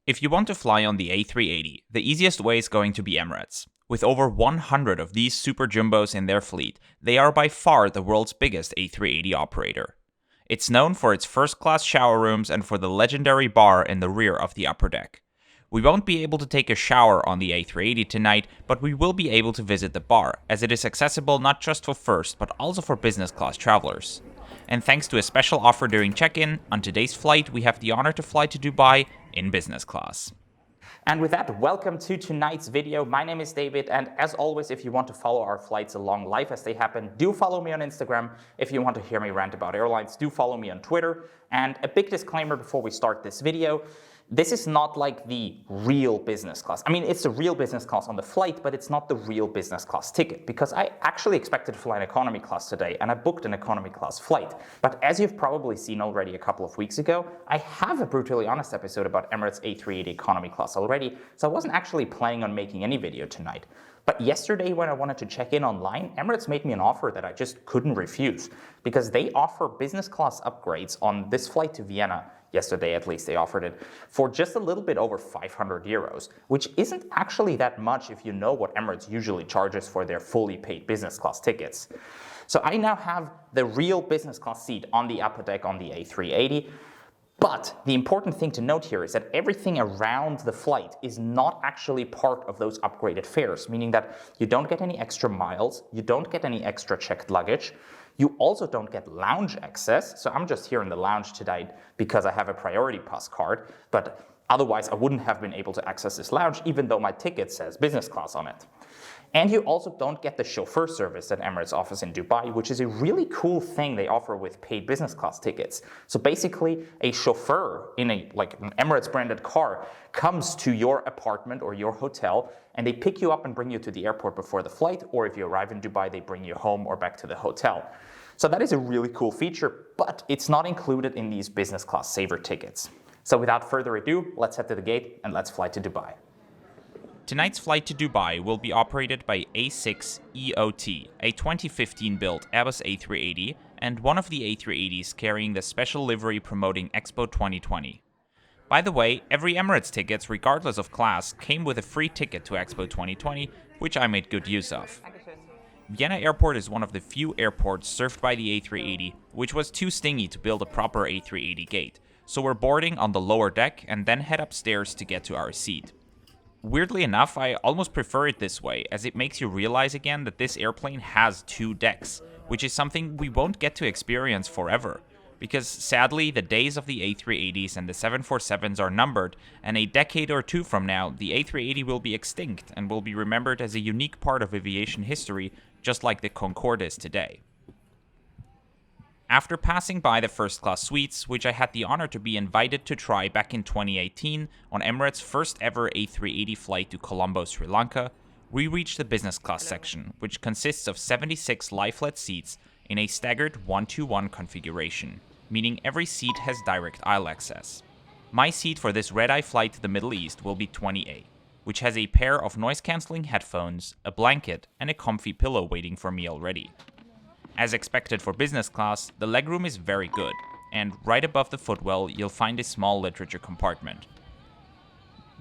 If you want to fly on the A380, the easiest way is going to be Emirates. With over 100 of these super jumbos in their fleet, they are by far the world's biggest A380 operator. It's known for its first-class shower rooms and for the legendary bar in the rear of the upper deck. We won't be able to take a shower on the A380 tonight, but we will be able to visit the bar, as it is accessible not just for first, but also for business class travelers. And thanks to a special offer during check-in, on today's flight we have the honor to fly to Dubai in business class. And with that, welcome to tonight's video. My name is David, and as always, if you want to follow our flights along live as they happen, do follow me on Instagram. If you want to hear me rant about airlines, do follow me on Twitter. And a big disclaimer before we start this video. This is not like the real business class. I mean, it's the real business class on the flight, but it's not the real business class ticket, because I actually expected to fly an economy class today, and I booked an economy class flight. But as you've probably seen already a couple of weeks ago, I have a brutally honest episode about Emirates A380 economy class already, so I wasn't actually planning on making any video tonight. But yesterday when I wanted to check in online, Emirates made me an offer that I just couldn't refuse, because they offer business class upgrades on this flight to Vienna. Yesterday at least they offered it for just a little bit over 500 euros, which isn't actually that much if you know what Emirates usually charges for their fully paid business class tickets. So I now have the real business class seat on the upper deck on the A380. But the important thing to note here is that everything around the flight is not actually part of those upgraded fares, meaning that you don't get any extra miles, you don't get any extra checked luggage, you also don't get lounge access. So I'm just here in the lounge today because I have a priority pass card, but otherwise I wouldn't have been able to access this lounge even though my ticket says business class on it. And you also don't get the chauffeur service that Emirates offers in Dubai, which is a really cool thing they offer with paid business class tickets. So basically, a chauffeur in an Emirates branded car comes to your apartment or your hotel, and they pick you up and bring you to the airport before the flight, or if you arrive in Dubai, they bring you home or back to the hotel. So that is a really cool feature, but it's not included in these business class saver tickets. So without further ado, let's head to the gate and let's fly to Dubai. Tonight's flight to Dubai will be operated by A6EOT, a 2015-built Airbus A380 and one of the A380s carrying the special livery promoting Expo 2020. By the way, every Emirates tickets, regardless of class, came with a free ticket to Expo 2020, which I made good use of. Vienna Airport is one of the few airports served by the A380, which was too stingy to build a proper A380 gate, so we're boarding on the lower deck and then head upstairs to get to our seat. Weirdly enough, I almost prefer it this way, as it makes you realize again that this airplane has 2 decks, which is something we won't get to experience forever, because sadly the days of the A380s and the 747s are numbered, and a decade or 2 from now the A380 will be extinct and will be remembered as a unique part of aviation history, just like the Concorde is today. After passing by the first-class suites, which I had the honor to be invited to try back in 2018 on Emirates' first ever A380 flight to Colombo, Sri Lanka, we reached the business class section, which consists of 76 lie-flat seats in a staggered 1-to-1 configuration, meaning every seat has direct aisle access. My seat for this red-eye flight to the Middle East will be 20A, which has a pair of noise-cancelling headphones, a blanket, and a comfy pillow waiting for me already. As expected for business class, the legroom is very good, and right above the footwell you'll find a small literature compartment.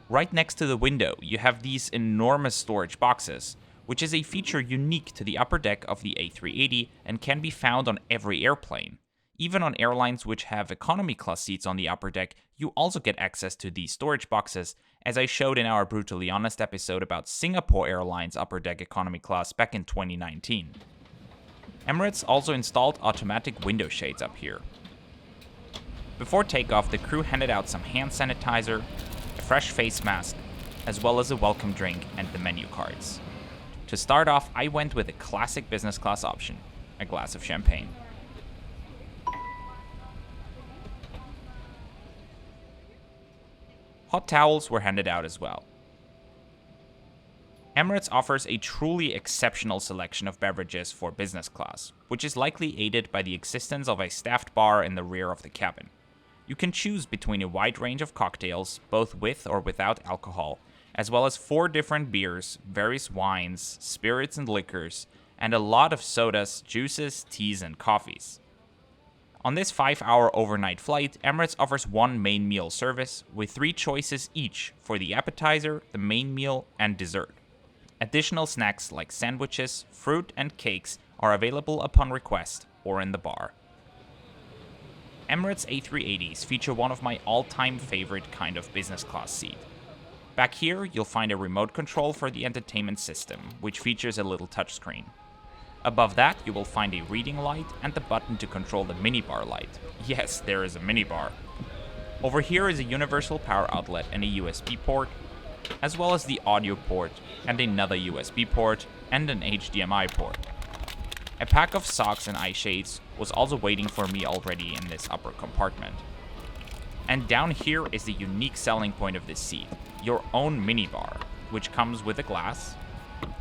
Right next to the window you have these enormous storage boxes, which is a feature unique to the upper deck of the A380 and can be found on every airplane. Even on airlines which have economy class seats on the upper deck, you also get access to these storage boxes, as I showed in our brutally honest episode about Singapore Airlines upper deck economy class back in 2019. Emirates also installed automatic window shades up here. Before takeoff, the crew handed out some hand sanitizer, a fresh face mask, as well as a welcome drink and the menu cards. To start off, I went with a classic business class option, a glass of champagne. Hot towels were handed out as well. Emirates offers a truly exceptional selection of beverages for business class, which is likely aided by the existence of a staffed bar in the rear of the cabin. You can choose between a wide range of cocktails, both with or without alcohol, as well as 4 different beers, various wines, spirits and liquors, and a lot of sodas, juices, teas, and coffees. On this 5-hour overnight flight, Emirates offers one main meal service with 3 choices each for the appetizer, the main meal, and dessert. Additional snacks like sandwiches, fruit, and cakes are available upon request or in the bar. Emirates A380s feature one of my all-time favorite kind of business class seat. Back here, you'll find a remote control for the entertainment system, which features a little touchscreen. Above that, you will find a reading light and the button to control the minibar light. Yes, there is a minibar. Over here is a universal power outlet and a USB port, as well as the audio port and another USB port and an HDMI port. A pack of socks and eye shades was also waiting for me already in this upper compartment. And down here is the unique selling point of this seat, your own minibar, which comes with a glass,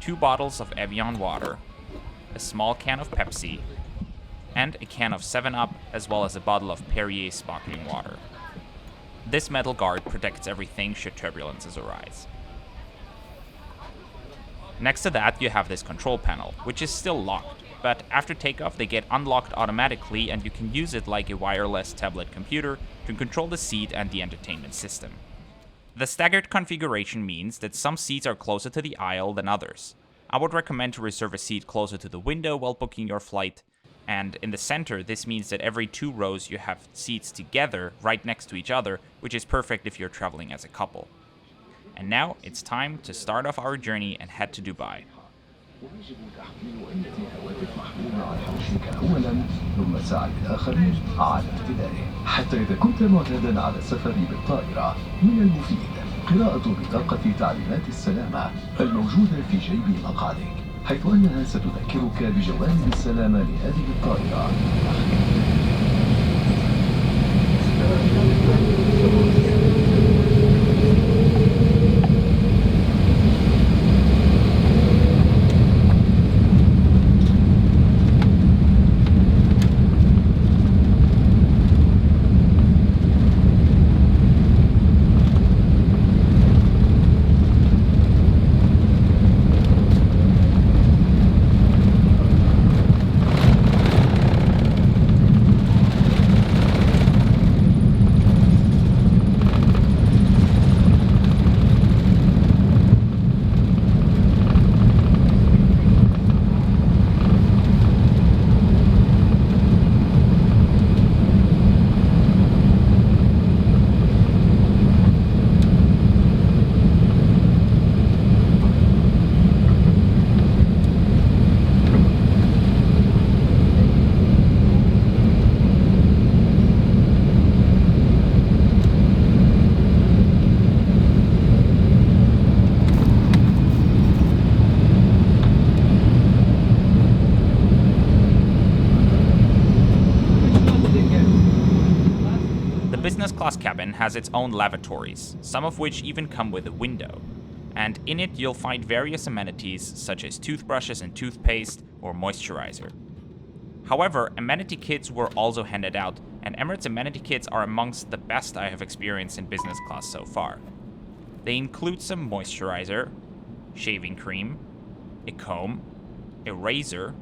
2 bottles of Evian water, a small can of Pepsi, and a can of 7-Up, as well as a bottle of Perrier sparkling water. This metal guard protects everything should turbulences arise. Next to that, you have this control panel, which is still locked, but after takeoff they get unlocked automatically and you can use it like a wireless tablet computer to control the seat and the entertainment system. The staggered configuration means that some seats are closer to the aisle than others. I would recommend to reserve a seat closer to the window while booking your flight, and in the center this means that every 2 rows you have seats together right next to each other, which is perfect if you're traveling as a couple. And now it's time to start off our journey and head to Dubai. ويجب تحميل أي هواتف محمولة على حوشك أولا ثم ساعد الآخرين على ارتدائه حتى إذا كنت معتادا على السفر بالطائرة من المفيد قراءة بطاقة تعليمات السلامة الموجودة في جيب مقعدك حيث أنها ستذكرك بجوانب السلامة لهذه الطائرة. Business class cabin has its own lavatories, some of which even come with a window. And in it you'll find various amenities such as toothbrushes and toothpaste or moisturizer. However, amenity kits were also handed out, and Emirates amenity kits are amongst the best I have experienced in business class so far. They include some moisturizer, shaving cream, a comb, a razor,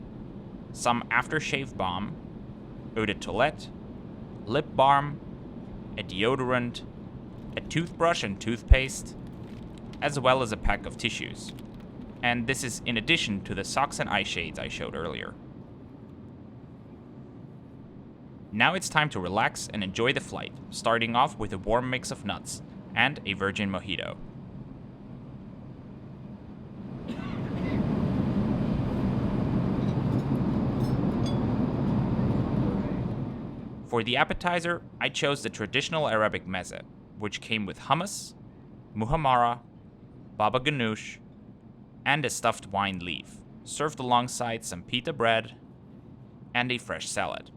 some aftershave balm, eau de toilette, lip balm, a deodorant, a toothbrush and toothpaste, as well as a pack of tissues. And this is in addition to the socks and eye shades I showed earlier. Now it's time to relax and enjoy the flight, starting off with a warm mix of nuts and a virgin mojito. For the appetizer, I chose the traditional Arabic meze, which came with hummus, muhammara, baba ganoush, and a stuffed wine leaf, served alongside some pita bread and a fresh salad.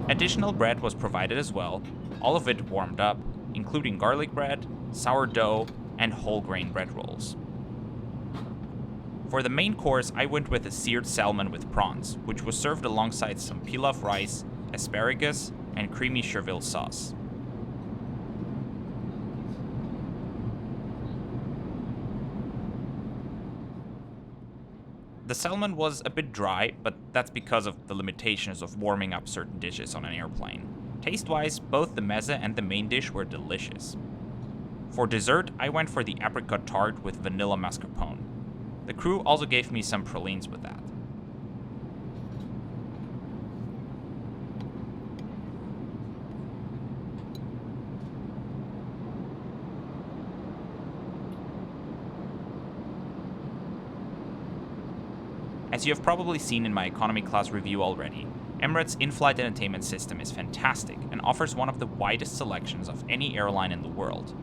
Additional bread was provided as well, all of it warmed up, including garlic bread, sourdough, and whole grain bread rolls. For the main course, I went with a seared salmon with prawns, which was served alongside some pilaf rice, asparagus, and creamy chervil sauce. The salmon was a bit dry, but that's because of the limitations of warming up certain dishes on an airplane. Taste-wise, both the meze and the main dish were delicious. For dessert, I went for the apricot tart with vanilla mascarpone. The crew also gave me some pralines with that. As you have probably seen in my economy class review already, Emirates' in-flight entertainment system is fantastic and offers one of the widest selections of any airline in the world.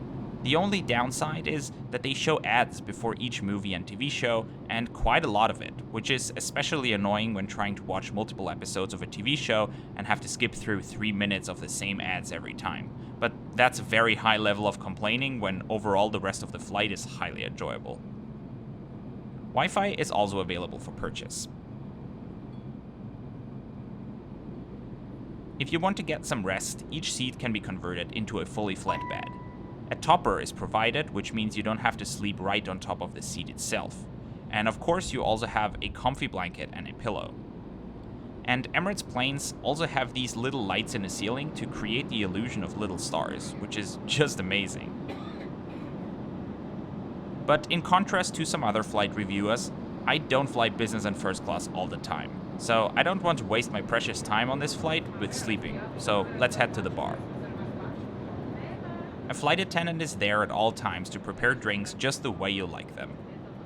The only downside is that they show ads before each movie and TV show, and quite a lot of it, which is especially annoying when trying to watch multiple episodes of a TV show and have to skip through 3 minutes of the same ads every time. But that's a very high level of complaining when overall the rest of the flight is highly enjoyable. Wi-Fi is also available for purchase. If you want to get some rest, each seat can be converted into a fully flat bed. A topper is provided, which means you don't have to sleep right on top of the seat itself. And of course, you also have a comfy blanket and a pillow. And Emirates planes also have these little lights in the ceiling to create the illusion of little stars, which is just amazing. But in contrast to some other flight reviewers, I don't fly business and first class all the time. So I don't want to waste my precious time on this flight with sleeping, so let's head to the bar. A flight attendant is there at all times to prepare drinks just the way you like them.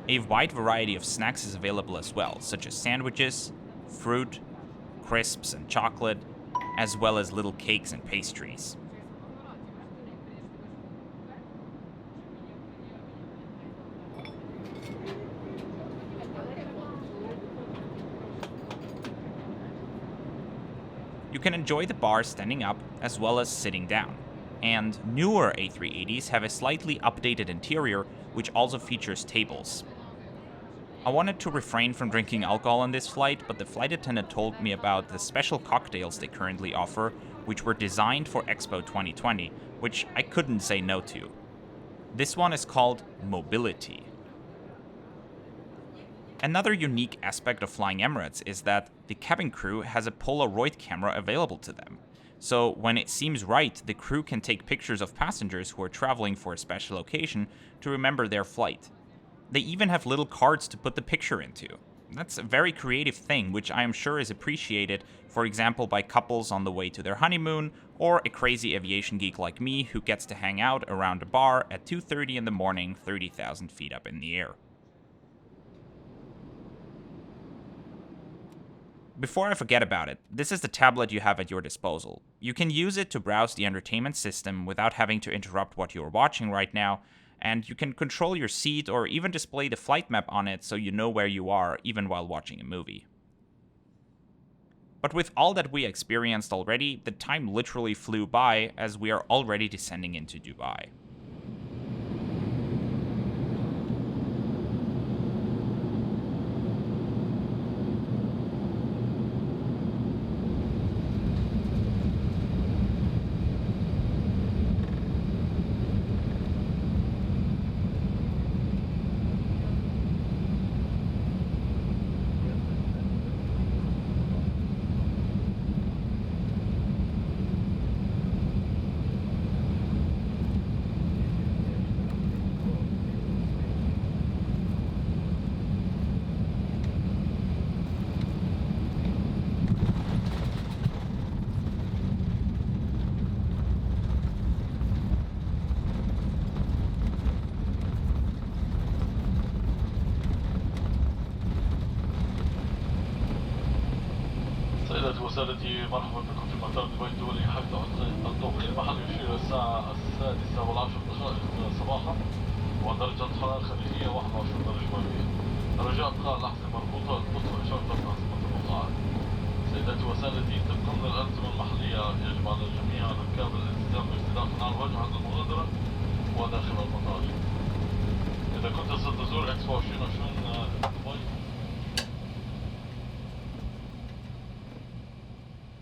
A wide variety of snacks is available as well, such as sandwiches, fruit, crisps and chocolate, as well as little cakes and pastries. You can enjoy the bar standing up as well as sitting down. And newer A380s have a slightly updated interior, which also features tables. I wanted to refrain from drinking alcohol on this flight, but the flight attendant told me about the special cocktails they currently offer, which were designed for Expo 2020, which I couldn't say no to. This one is called Mobility. Another unique aspect of flying Emirates is that the cabin crew has a Polaroid camera available to them. So when it seems right, the crew can take pictures of passengers who are traveling for a special occasion to remember their flight. They even have little cards to put the picture into. That's a very creative thing, which I am sure is appreciated, for example, by couples on the way to their honeymoon, or a crazy aviation geek like me who gets to hang out around a bar at 2:30 in the morning, 30,000 feet up in the air. Before I forget about it, this is the tablet you have at your disposal. You can use it to browse the entertainment system without having to interrupt what you're watching right now, and you can control your seat or even display the flight map on it so you know where you are even while watching a movie. But with all that we experienced already, the time literally flew by as we are already descending into Dubai. سيداتي وسادتي، مرحبا بكم في مطار دبي الدولي. حيث التوقيت المحلي يشير الساعة 6:10 صباحا، ودرجة الحرارة الخارجية 21 درجة مئوية. رجاء إبقاء الأحزمة مربوطة لتطفئ إشارة تنظيمات المقاعد. سيداتي وسادتي، طبقا للأنظمة المحلية يجب على جميع ركاب الالتزام بارتداء قناع الوجه عند المغادرة وداخل المطار. إذا كنت ستزور إكسبو 2020 دبي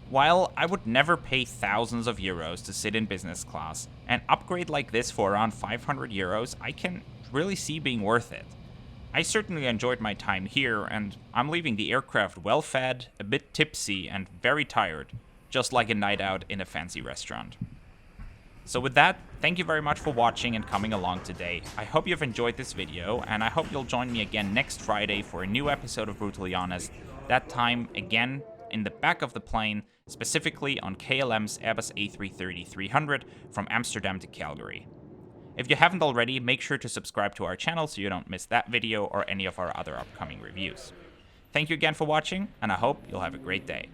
While I would never pay thousands of euros to sit in business class, an upgrade like this for around 500 euros I can really see being worth it. I certainly enjoyed my time here, and I'm leaving the aircraft well fed, a bit tipsy, and very tired, just like a night out in a fancy restaurant. So with that, thank you very much for watching and coming along today. I hope you've enjoyed this video, and I hope you'll join me again next Friday for a new episode of Brutally Honest, that time again in the back of the plane, specifically on KLM's Airbus A330-300 from Amsterdam to Calgary. If you haven't already, make sure to subscribe to our channel so you don't miss that video or any of our other upcoming reviews. Thank you again for watching, and I hope you'll have a great day.